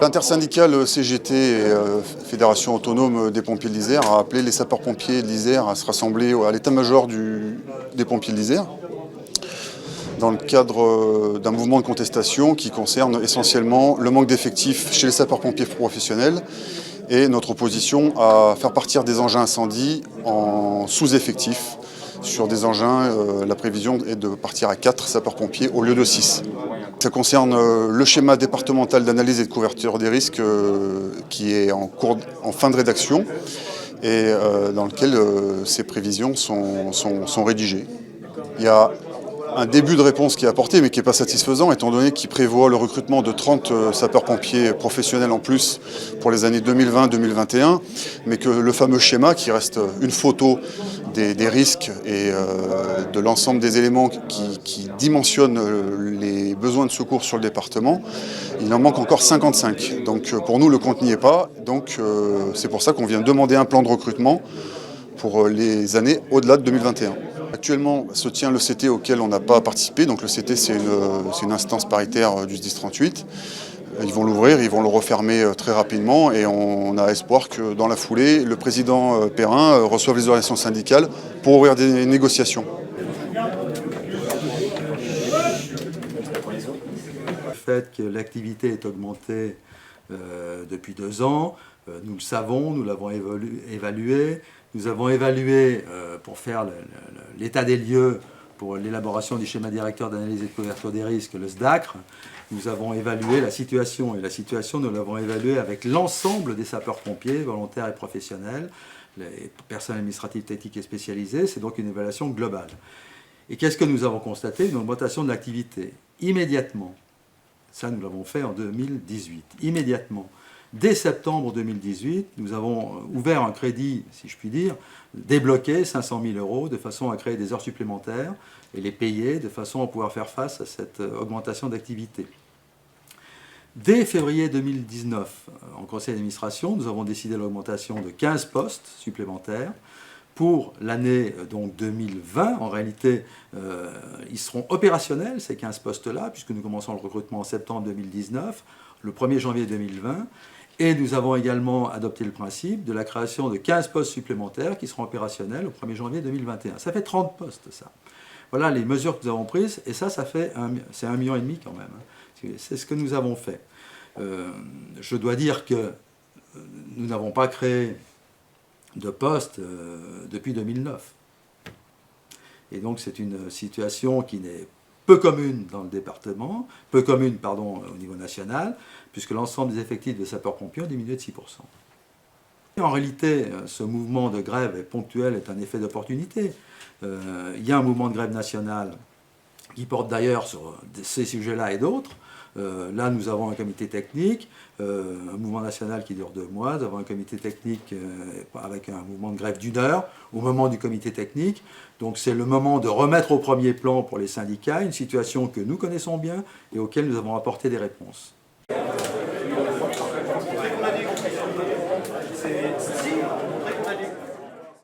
L'intersyndicale CGT et Fédération autonome des pompiers de l'Isère a appelé les sapeurs-pompiers de l'Isère à se rassembler à l'état-major des pompiers de l'Isère dans le cadre d'un mouvement de contestation qui concerne essentiellement le manque d'effectifs chez les sapeurs-pompiers professionnels et notre opposition à faire partir des engins incendies en sous-effectifs. Sur des engins, la prévision est de partir à 4 sapeurs-pompiers au lieu de 6. Ça concerne le schéma départemental d'analyse et de couverture des risques qui est en fin de rédaction et dans lequel ces prévisions sont rédigées. Il y a un début de réponse qui est apporté mais qui n'est pas satisfaisant étant donné qu'il prévoit le recrutement de 30 sapeurs-pompiers professionnels en plus pour les années 2020-2021 mais que le fameux schéma qui reste une photo des risques et de l'ensemble des éléments qui dimensionnent les besoins de secours sur le département, il en manque encore 55. Donc pour nous le compte n'y est pas, donc c'est pour ça qu'on vient demander un plan de recrutement pour les années au-delà de 2021. Actuellement se tient le CT auquel on n'a pas participé, donc le CT c'est une instance paritaire du SDIS 38. Ils vont l'ouvrir, ils vont le refermer très rapidement et on a espoir que dans la foulée, le président Perrin reçoive les organisations syndicales pour ouvrir des négociations. Le fait que l'activité est augmentée depuis 2 ans, nous le savons, nous l'avons évalué. Nous avons évalué pour faire l'état des lieux pour l'élaboration du schéma directeur d'analyse et de couverture des risques, le SDACR. Nous avons évalué la situation, et la situation nous l'avons évaluée avec l'ensemble des sapeurs-pompiers, volontaires et professionnels, les personnes administratives, techniques et spécialisées. C'est donc une évaluation globale. Et qu'est-ce que nous avons constaté? Une augmentation de l'activité. Immédiatement, ça nous l'avons fait en 2018, immédiatement. Dès septembre 2018, nous avons ouvert un crédit, si je puis dire, débloqué 500 000 € de façon à créer des heures supplémentaires et les payer de façon à pouvoir faire face à cette augmentation d'activité. Dès février 2019, en conseil d'administration, nous avons décidé l'augmentation de 15 postes supplémentaires. Pour l'année 2020, en réalité, ils seront opérationnels, ces 15 postes-là, puisque nous commençons le recrutement en septembre 2019, le 1er janvier 2020. Et nous avons également adopté le principe de la création de 15 postes supplémentaires qui seront opérationnels au 1er janvier 2021. Ça fait 30 postes, ça. Voilà les mesures que nous avons prises, et ça fait c'est 1,5 million quand même. C'est ce que nous avons fait. Je dois dire que nous n'avons pas créé de postes depuis 2009. Et donc c'est une situation qui n'est peu commune dans le département, peu commune, pardon, au niveau national, puisque l'ensemble des effectifs de sapeurs-pompiers ont diminué de 6%. Et en réalité, ce mouvement de grève ponctuel est un effet d'opportunité. Il y a un mouvement de grève national qui porte d'ailleurs sur ces sujets-là et d'autres. Là, nous avons un comité technique, un mouvement national qui dure 2 mois. Nous avons un comité technique avec un mouvement de grève d'1 heure au moment du comité technique. Donc c'est le moment de remettre au premier plan pour les syndicats une situation que nous connaissons bien et auquel nous avons apporté des réponses. C'est